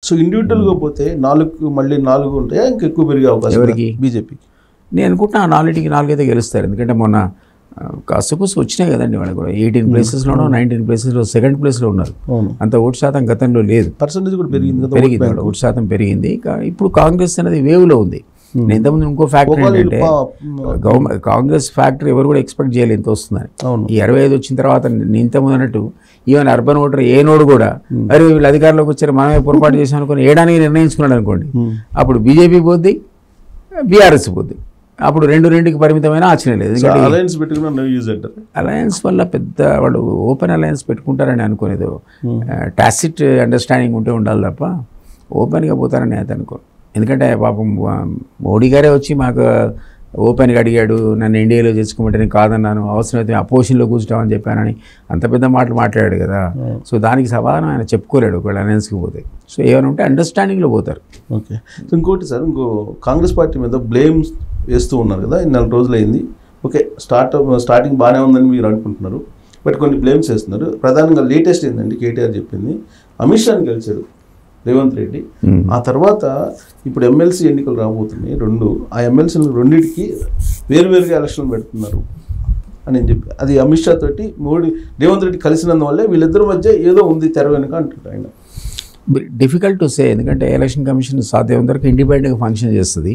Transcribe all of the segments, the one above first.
So ఇండివిజువల్గా పోతే మళ్ళీ 4 ఉంటాయా ఇంకా ఎక్కువ పెరిగే అవకాశం ఎవరికి? బీజేపీకి? నేను అనుకుంటున్నా 4కి 4 అయితే గెలుస్తారు. ఎందుకంటే మొన్న కాస్త వచ్చినాయి కదండి వాళ్ళు కూడా. 18 ప్లేసెస్లోనో 19 ప్లేసెస్లో సెకండ్ ప్లేస్లో ఉన్నారు. అంత ఓటు శాతం గతంలో లేదు. పర్సెంటేజ్ కూడా పెరిగింది, పెరిగింది ఓటు శాతం పెరిగింది. ఇప్పుడు కాంగ్రెస్ అనేది వేవ్లో ఉంది. నేను ఇంతకుముందు ఇంకో ఫ్యాక్టర్ ఏంటంటే కాంగ్రెస్ ఫ్యాక్టరీ ఎవరు కూడా ఎక్స్పెక్ట్ చేయలేదు ఎంత వస్తుందని. ఈ 65 వచ్చిన తర్వాత నేను ఇంతకుముందు అన్నట్టు ఈవెన్ అర్బన్ ఓటర్ ఏ నోడు కూడా మరి వీళ్ళు అధికారంలోకి వచ్చారు మనమే పొరపాటు చేసాం అనుకుని ఏడానికి నిర్ణయించుకున్నాడు అనుకోండి, అప్పుడు బీజేపీ పోద్ది, బీఆర్ఎస్ పోద్ది. అప్పుడు 2-2కి పరిమితమైన ఆశ్చర్యం లేదు. అలయన్స్ వల్ల పెద్ద వాళ్ళు ఓపెన్ అలయన్స్ పెట్టుకుంటారని అనుకునేది టాసిట్ అండర్స్టాండింగ్ ఉండాలి తప్ప ఓపెన్గా పోతారని అయితే అనుకోను. ఎందుకంటే పాపం మోడీ గారే వచ్చి మాకు ఓపెన్గా అడిగాడు, నన్ను ఎన్డీఏలో చేసుకోమంటే నేను కాదన్నాను, అవసరమైతే అపోజిషన్లో కూర్చుంటామని చెప్పానని అంత పెద్ద మాటలు మాట్లాడాడు కదా. సో దానికి సమాధానం ఆయన చెప్పుకోలేడు ఒకవేళ అలయన్స్కి పోతే. సో ఏమైనా ఉంటే అండర్స్టాండింగ్లో పోతారు. ఓకే. సో ఇంకోటి సార్, కాంగ్రెస్ పార్టీ మీద బ్లేమ్స్ వేస్తూ ఉన్నారు కదా, 4 రోజులు అయింది. ఓకే, స్టార్టింగ్ బాగానే ఉందని మీరు అనుకుంటున్నారు, బట్ కొన్ని బ్లేమ్స్ వేస్తున్నారు. ప్రధానంగా లేటెస్ట్ ఏంటంటే కేటీఆర్ చెప్పింది అమిత్ షాని కలిశాడు రేవంత్ రెడ్డి. ఆ తర్వాత ఇప్పుడు ఎమ్మెల్సీ ఎన్నికలు రాబోతున్నాయి 2, ఆ ఎమ్మెల్సీలు 2టికి వేరువేరుగా ఎలక్షన్లు పెడుతున్నారు అని చెప్పి అది అమిత్ షా తోటి రేవంత్ రెడ్డి కలిసినందువల్లే వీళ్ళిద్దరి మధ్య ఏదో ఉంది తెర వెనుక అంటున్నారు ఆయన. డిఫికల్ట్ టు సే, ఎందుకంటే ఎలక్షన్ కమిషన్ సాధ్యం వరకు ఇండిపెండెంట్గా ఫంక్షన్ చేస్తుంది.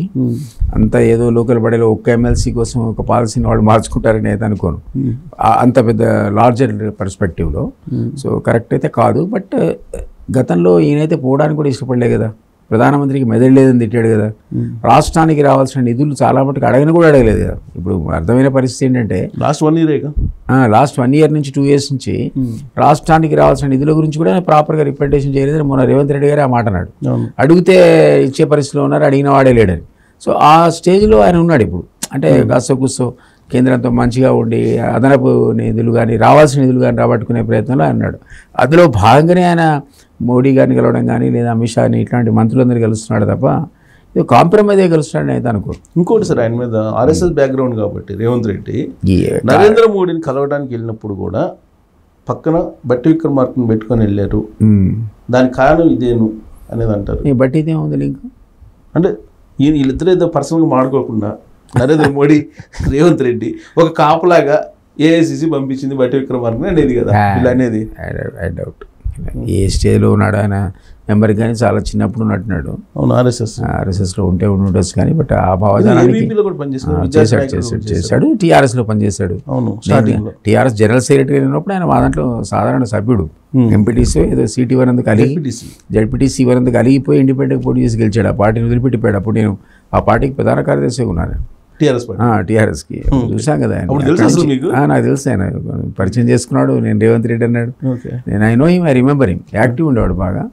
అంతా ఏదో లోకల్ బడీలో ఒక్క ఎమ్మెల్సీ కోసం ఒక పాలసీని వాళ్ళు మార్చుకుంటారని అయితే అనుకోను, అంత పెద్ద లార్జర్ పర్స్పెక్టివ్లో. సో కరెక్ట్ అయితే కాదు. బట్ గతంలో ఈయనైతే పోవడానికి కూడా ఇష్టపడలే కదా, ప్రధానమంత్రికి మెదడు లేదని తిట్టాడు కదా, రాష్ట్రానికి రావాల్సిన నిధులు చాలా మటుకు కూడా అడగలేదు కదా. ఇప్పుడు అర్థమైన పరిస్థితి ఏంటంటే లాస్ట్ 1 year నుంచి 2 years నుంచి రాష్ట్రానికి రావాల్సిన నిధుల గురించి కూడా ప్రాపర్గా రిప్రజెంటేషన్ చేయలేదు. మొన్న రేవంత్ రెడ్డి గారు ఆ మాట అన్నాడు, అడిగితే ఇచ్చే పరిస్థితిలో ఉన్నారు, అడిగిన వాడే లేడని. సో ఆ స్టేజ్లో ఆయన ఉన్నాడు ఇప్పుడు. అంటే కూర్చో కేంద్రంతో మంచిగా ఉండి అదనపు నిధులు కానీ రావాల్సిన నిధులు కానీ రాబట్టుకునే ప్రయత్నంలో అన్నాడు. అందులో భాగంగానే ఆయన మోడీ గారిని కలవడం కానీ లేదా అమిత్ షాని ఇట్లాంటి మంత్రులందరూ కలుస్తున్నాడు తప్ప ఇది కాంప్రమైజ్ కలుస్తున్నాడని అయితే అనుకో. ఇంకోటి సార్, ఆయన మీద ఆర్ఎస్ఎస్ బ్యాక్గ్రౌండ్ కాబట్టి రేవంత్ రెడ్డి నరేంద్ర మోడీని కలవడానికి వెళ్ళినప్పుడు కూడా పక్కన బట్టి విక్రమార్కను పెట్టుకొని వెళ్ళారు, దానికి కారణం ఇదేను అనేది అంటారు. బట్టి ఇదేముంది లింక్ అంటే వీళ్ళిద్దరూ ఏదో పర్సనల్గా మాడుకోకుండా నరేంద్ర మోడీ రేవంత్ రెడ్డి ఒక కాపులాగా ఏఐసిసి పంపించింది బట్టి విక్రమార్క అనేది కదా ఇలా అనేది. ఐ డౌట్ ఏ స్టేజ్లో ఉన్నాడు ఆయన మెంబర్ కానీ చాలా చిన్నప్పుడు ఉన్నట్టున్నాడు. అవును, ఆర్ఎస్ఎస్లో ఉండొచ్చు కానీ బట్ ఆ భావజాలానికి చేశాడు. టీఆర్ఎస్లో పనిచేశాడు. టీఆర్ఎస్ జనరల్ సెక్రటరీ అయినప్పుడు ఆయన మా దాంట్లో సాధారణ సభ్యుడు. ఎంపీటీసీ ఏదో సీట్ ఇవ్వనందుకు జడ్పీటీసీ ఇవ్వనందుకు అలిగిపోయి ఇండిపెండెంట్ పోటీ చేసి గెలిచాడు. ఆ పార్టీని వదిలిపెట్టిపోయాడు. అప్పుడు నేను ఆ పార్టీకి ప్రధాన కార్యదర్శిగా ఉన్నాను టీఆర్ఎస్కి. చూసాం కదా ఆయన, నాకు తెలుసు ఆయన పరిచయం చేసుకున్నాడు. నేను రేవంత్ రెడ్డి అన్నాడు, నేను I know him, I remember him. Active ఉండేవాడు బాగా.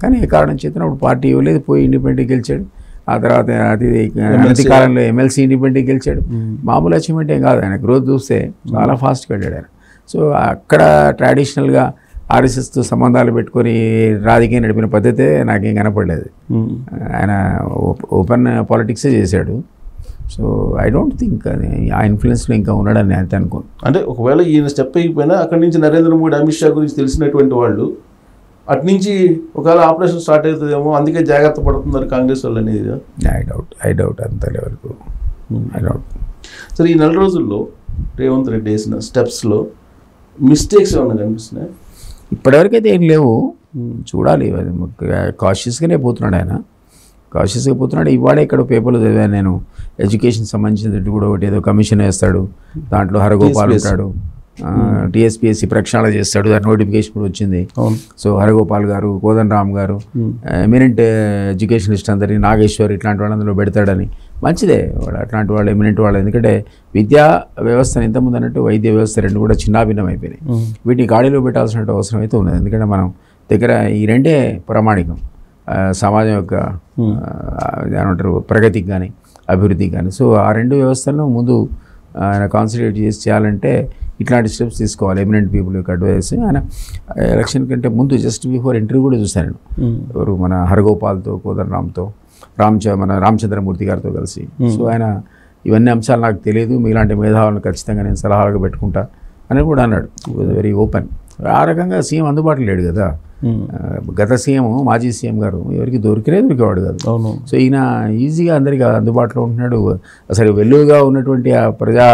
కానీ ఏ కారణం చేసినప్పుడు పార్టీ ఇవ్వలేదు, పోయి ఇండిపెండెంట్ గెలిచాడు. ఆ తర్వాత అతి కాలంలో ఎమ్మెల్సీ ఇండిపెండెంట్ గెలిచాడు. మామూలు అచీవ్మెంట్ ఏం కాదు, ఆయన గ్రోత్ చూస్తే చాలా ఫాస్ట్గా వెళ్ళాడు ఆయన. సో అక్కడ ట్రెడిషనల్గా ఆర్ఎస్ఎస్తో సంబంధాలు పెట్టుకొని రాజకీయం నడిపిన పద్ధతే నాకేం కనపడలేదు. ఆయన ఓపెన్ పాలిటిక్సే చేశాడు. సో ఐ డోంట్ థింక్ అది ఆ ఇన్ఫ్లుయెన్స్లో ఇంకా ఉన్నాడని అయితే అనుకోను. అంటే ఒకవేళ ఈయన స్టెప్ అయిపోయినా అక్కడి నుంచి నరేంద్ర మోడీ అమిత్ షా గురించి తెలిసినటువంటి వాళ్ళు అటు నుంచి ఒకవేళ ఆపరేషన్ స్టార్ట్ అవుతుందేమో, అందుకే జాగ్రత్త పడుతున్నారు కాంగ్రెస్ వాళ్ళు అనేది. ఐ డౌట్ అంత లెవెల్కు ఐ డౌట్. సరే, ఈ 4 రోజుల్లో రేవంత్ రెడ్డి వేసిన స్టెప్స్లో మిస్టేక్స్ ఏమన్నా కనిపిస్తున్నాయి? ఇప్పటివరకైతే ఏం లేవు, చూడాలి. కాషియస్గానే పోతున్నాడు ఆయన, కాషియస్గా పోతున్నాడు. ఇవాళ ఇక్కడ పేపర్లో చదివాను నేను, ఎడ్యుకేషన్ సంబంధించినట్టు కూడా ఒకటి ఏదో కమిషన్ వేస్తాడు, దాంట్లో హరగోపాల్ ఉంటాడు, టీఎస్పీఎస్సీ ప్రక్షాళన చేస్తాడు, దాని నోటిఫికేషన్ కూడా వచ్చింది. సో హరగోపాల్ గారు, కోదండరామ్ గారు, ఎమినెంట్ ఎడ్యుకేషనిస్ట్ అందరినీ, నాగేశ్వర్ ఇట్లాంటి వాళ్ళు అందులో పెడతాడని. మంచిదే, వాడు అట్లాంటి వాళ్ళు ఎమినెంట్ వాళ్ళు. ఎందుకంటే విద్యా వ్యవస్థను ఇంతకుముందు అన్నట్టు వైద్య వ్యవస్థ 2 కూడా చిన్నాభిన్నం అయిపోయినాయి. వీటిని గాడిలో పెట్టాల్సిన అవసరం అయితే ఉన్నది. ఎందుకంటే మనం దగ్గర ఈ 2 ప్రామాణికం సమాజం యొక్క ఏమంటారు ప్రగతికి కానీ అభివృద్ధికి కానీ. సో ఆ 2 వ్యవస్థలను ముందు ఆయన కాన్సన్ట్రేట్ చేసి చేయాలంటే ఇట్లాంటి స్టెప్స్ తీసుకోవాలి. ఎమినెంట్ పీపుల్ యొక్క అడ్వైస్. ఆయన ఎలక్షన్ కంటే ముందు జస్ట్ బిఫోర్ ఇంటర్వ్యూ కూడా చూశాను నేను, ఎవరు మన హరగోపాల్తో, కోదండరామ్తో, మన రామచంద్రమూర్తి గారితో కలిసి. సో ఆయన ఇవన్నీ అంశాలు నాకు తెలియదు, మీలాంటి మేధావులను ఖచ్చితంగా నేను సలహాలుగా పెట్టుకుంటా అని కూడా అన్నాడు. Very open. ఆ రకంగా సీఎం అందుబాటులో లేడు కదా. గత సీఎం మాజీ సీఎం గారు ఎవరికి దొరికేవాడు కాదు. అవును. సో ఈయన ఈజీగా అందరికీ అందుబాటులో ఉంటున్నాడు. అసలు వెలుగుగా ఉన్నటువంటి ఆ ప్రజా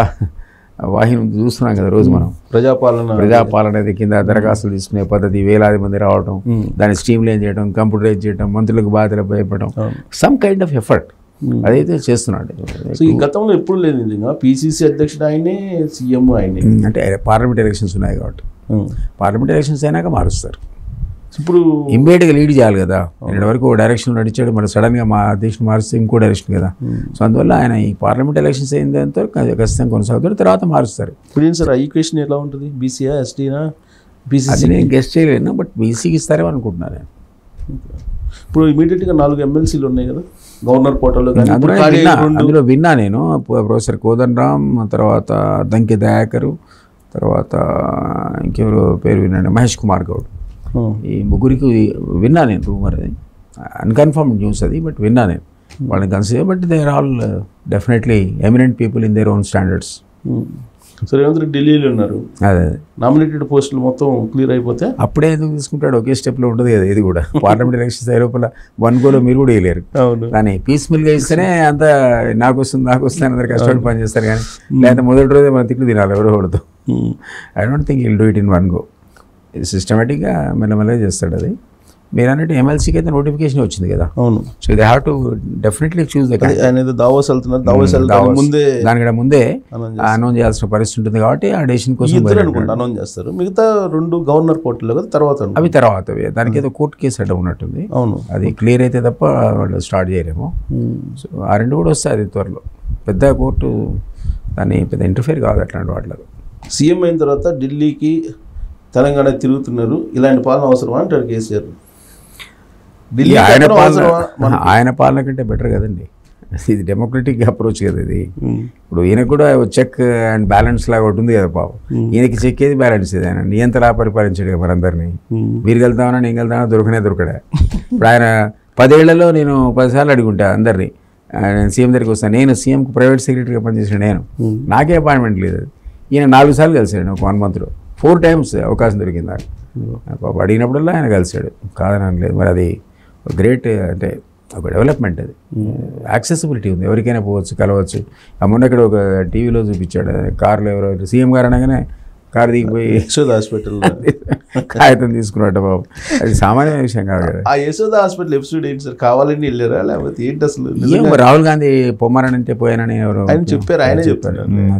వాహిని చూస్తున్నాం కదా రోజు మనం. ప్రజాపాలన అనేది కింద దరఖాస్తులు తీసుకునే పద్ధతి, వేలాది మంది రావడం, దాన్ని స్ట్రీమ్లైన్ చేయడం, కంప్యూటరైజ్ చేయడం, మంత్రులకు బాధ్యతలు భయపడడం, సమ్ కైండ్ ఆఫ్ ఎఫర్ట్ అదైతే చేస్తున్నాడు. సో ఈ గతంలో ఎప్పుడు లేదు నిజంగా. పిసిసి అధ్యక్షుడు ఆయనే, సీఎం ఆయనే. అంటే పార్లమెంట్ ఎలక్షన్స్ ఉన్నాయి కాబట్టి పార్లమెంట్ ఎలక్షన్స్ అయినాక మారుస్తారు. ఇప్పుడు ఇమ్మీడియట్గా లీడ్ చేయాలి కదా. ఇప్పటి వరకు డైరెక్షన్ నడిచాడు, మరి సడన్గా మా అధ్యక్షుడు మారిస్తే ఇంకో డైరెక్షన్ కదా. సో అందువల్ల ఆయన ఈ పార్లమెంట్ ఎలక్షన్స్ అయిన దాంతో ఖచ్చితంగా కొనసాగుతారు, తర్వాత మారుస్తారు. ఇప్పుడు ఏం సార్ ఆ ఈక్వేషన్ ఎలా ఉంటుంది? బీసీయా, ఎస్టీనా, బీసీ? అది నేను గెస్ట్ చేయలేను, బట్ బీసీకి ఇస్తారేమో అనుకుంటున్నాను. ఇప్పుడు ఇమీడియట్గా 4 ఎమ్మెల్సీలు ఉన్నాయి కదా గవర్నర్ పోర్టల్లో. అందులో విన్నా నేను. ప్రొఫెసర్ కోదండరామ్, తర్వాత దంకి దయాకరు, తర్వాత ఇంకెవరు పేరు విన్నాను, మహేష్ కుమార్ గౌడ్. ఈ ముగ్గురికి విన్నా నేను. రూమర్ అది, అన్కన్ఫర్మ్డ్ న్యూస్ అది, బట్ విన్నా నేను వాళ్ళని consider. But they are all definitely eminent people in their own standards. So Revanth Reddy ఢిల్లీలో ఉన్నారు. అదే నామినేటెడ్ పోస్టులు మొత్తం క్లియర్ అయిపోతే అప్పుడే ఎందుకు తీసుకుంటాడు? ఒకే స్టెప్లో ఉంటుంది కదా ఇది కూడా. పార్లమెంట్ ఎలక్షన్స్ లోపల 1 గోలో మీరు కూడా వేయలేరు. కానీ పీస్ఫుల్గా ఇస్తేనే అంత నాకు వస్తుంది అందరు కష్టపడి పని చేస్తారు. కానీ లేకపోతే మొదటి రోజే మన తిట్లు తినాలి ఎవరో ఒకటితో. I don't think will do it in 1 go. సిస్టమేటిక్గా మెల్లమెల్లగా చేస్తాడు అది. మీరు అన్నట్టు ఎమ్మెల్సీకి అయితే నోటిఫికేషన్ వచ్చింది కదా. అవును. So they have to definitely choose the Davos వెళ్తున్నారు. దానికంటే ముందే అనౌన్స్ చేయాల్సిన పరిస్థితి ఉంటుంది కాబట్టి ఆ డెసిషన్ కోసం అనౌన్స్ చేస్తారు. మిగతా 2 గవర్నర్ పోర్టల్లో కదా తర్వాత అవి తర్వాత దానికి ఏదో కోర్టు కేసు అడ్డం ఉన్నట్టుంది. అవును. అది క్లియర్ అయితే తప్ప వాళ్ళు స్టార్ట్ చేయలేము. సో ఆ 2 కూడా వస్తాయి అది త్వరలో. పెద్ద కోర్టు దాన్ని పెద్ద ఇంటర్ఫియర్ కాదు అట్లాంటి వాటిలో. సీఎం అయిన తర్వాత ఢిల్లీకి తెలంగాణ తిరుగుతున్నారు. ఇలాంటి పాలన అవసరమా అంటారు కేసీఆర్. ఆయన పాలన కంటే బెటర్ కదండి. ఇది డెమోక్రటిక్ అప్రోచ్ కదా ఇది. ఇప్పుడు ఈయనకు కూడా చెక్ అండ్ బ్యాలెన్స్ లాగా ఒకటి ఉంది కదా పాపం. ఈయనకి చెక్ ఏది బ్యాలెన్స్ ఏది, ఆయన నియంతలా పరిపాలించాడు కదా మనందరినీ. మీరు వెళ్తామన్నా నేను వెళ్తామన్నా దొరకడా. ఇప్పుడు ఆయన 10 ఏళ్లలో నేను 10 సార్లు అడుగుంటా అందరినీ, నేను సీఎం దగ్గరికి వస్తాను. నేను సీఎంకు ప్రైవేట్ సెక్రటరీగా పనిచేసిన నేను, నాకే అపాయింట్మెంట్ లేదు. ఈయన 4 సార్లు కలిసాడు ఒక 1 మంత్లో. 4 టైమ్స్ అవకాశం దొరికింది నాకు. అడిగినప్పుడల్లా ఆయన కలిసాడు, కాదని లేదు. మరి అది గ్రేట్, అంటే ఒక డెవలప్మెంట్. అది యాక్సెసిబిలిటీ ఉంది, ఎవరికైనా పోవచ్చు, కలవచ్చు. మొన్న ఇక్కడ ఒక టీవీలో చూపించాడు, కార్లో ఎవరో సీఎం గారు అనగానే కారు దిగిపోయి యశోద హాస్పిటల్ కాగితం తీసుకున్నట్టు బాబు. అది సామాన్య విషయం కాదు కదా. ఆ యశోద హాస్పిటల్ ఎపిసోడ్ ఏంటి సార్? కావాలని వెళ్ళారా లేకపోతే ఏంటి అసలు? రాహుల్ గాంధీ పొమ్మరానంటే పోయానని ఎవరు చెప్పారు, ఆయన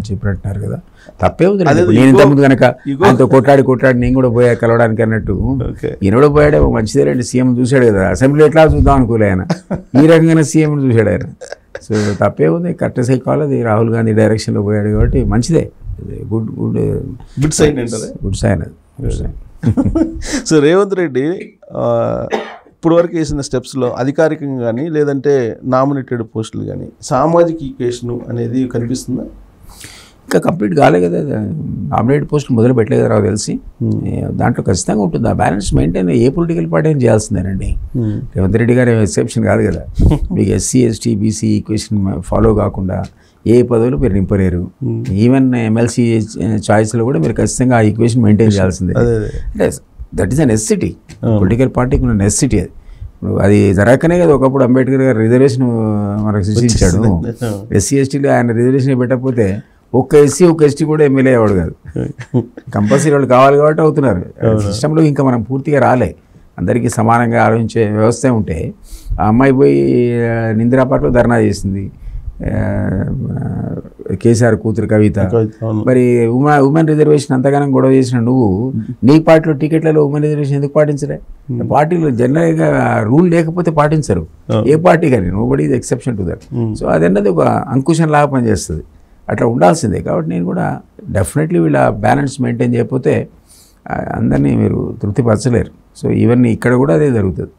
చెప్పినట్టున్నారు కదా. తప్పే ఉంది. నేను ఇంతకుముందు కనుక ఆయనతో కొట్లాడి నేను కూడా పోయా కలవడానికి అన్నట్టు ఈయన కూడా పోయాడే మంచిదే రండి. సీఎం చూశాడు కదా, అసెంబ్లీ ఎట్లా చూద్దాం అనుకోలే ఆయన. ఈ రకంగానే సీఎం చూశాడు ఆయన. సో తప్పే ఉంది, కరెక్ట్ సైకాలజీ. రాహుల్ గాంధీ డైరెక్షన్లో పోయాడు కాబట్టి మంచిదే. గుడ్ సైన్ అది. సో రేవంత్ రెడ్డి ఇప్పుడు వరకు వేసిన స్టెప్స్లో అధికారికంగా కానీ లేదంటే నామినేటెడ్ పోస్టులు కానీ సామాజిక ఈక్వేషన్ అనేది కనిపిస్తుందా? ఇంకా కంప్లీట్ కాలే కదా. నామినేటెడ్ పోస్టులు మొదలు పెట్టలేదు కదా నాకు తెలిసి. దాంట్లో ఖచ్చితంగా ఉంటుంది. ఆ balance maintain a political party అయినా చేయాల్సిందేనండి. రేవంత్ రెడ్డి గారు ఎక్సెప్షన్ కాదు కదా. మీకు SC ST BC equation follow కాకుండా ఏ పదవులు మీరు నింపలేరు. ఈవెన్ ఎమ్మెల్సీ చాయిస్లో కూడా మీరు ఖచ్చితంగా ఆ ఈక్వేషన్ మెయింటైన్ చేయాల్సిందే. అంటే that is a necessity. Political పార్టీకి ఉన్న నెసెసిటీ అది. ఇప్పుడు అది జరగకనే కదా ఒకప్పుడు అంబేద్కర్ గారు రిజర్వేషన్ మనకు సృష్టించాడు. ఎస్సీ ఎస్టీలో ఆయన రిజర్వేషన్ పెట్టకపోతే ఒక్క ఎస్సీ ఒక్క ఎస్టీ కూడా ఎమ్మెల్యే అవ్వడు కాదు. కంపల్సరీ వాళ్ళు కావాలి కాబట్టి అవుతున్నారు. సిస్టంలో ఇంకా మనం పూర్తిగా రాలే. అందరికీ సమానంగా ఆలోచించే వ్యవస్థ ఉంటే ఆ అమ్మాయి పోయి నిందిరాపాట్లో ధర్నా చేసింది, కేసీఆర్ కూతురు కవిత. మరి ఉమెన్ రిజర్వేషన్ అంతగానం గొడవ చేసిన నువ్వు నీ పార్టీలో టికెట్లలో ఉమెన్ రిజర్వేషన్ ఎందుకు పాటించలే? పార్టీలో జనరల్గా రూల్ లేకపోతే పాటించరు ఏ పార్టీ కానీ. Nobody is exception to that. So అదన్నది ఒక అంకుశం లాగా పనిచేస్తుంది. అట్లా ఉండాల్సిందే. కాబట్టి నేను కూడా డెఫినెట్లీ వీళ్ళ బ్యాలెన్స్ మెయింటైన్ చేయకపోతే అందరినీ మీరు తృప్తిపరచలేరు. సో ఈవెన్ ఇక్కడ కూడా అదే జరుగుతుంది.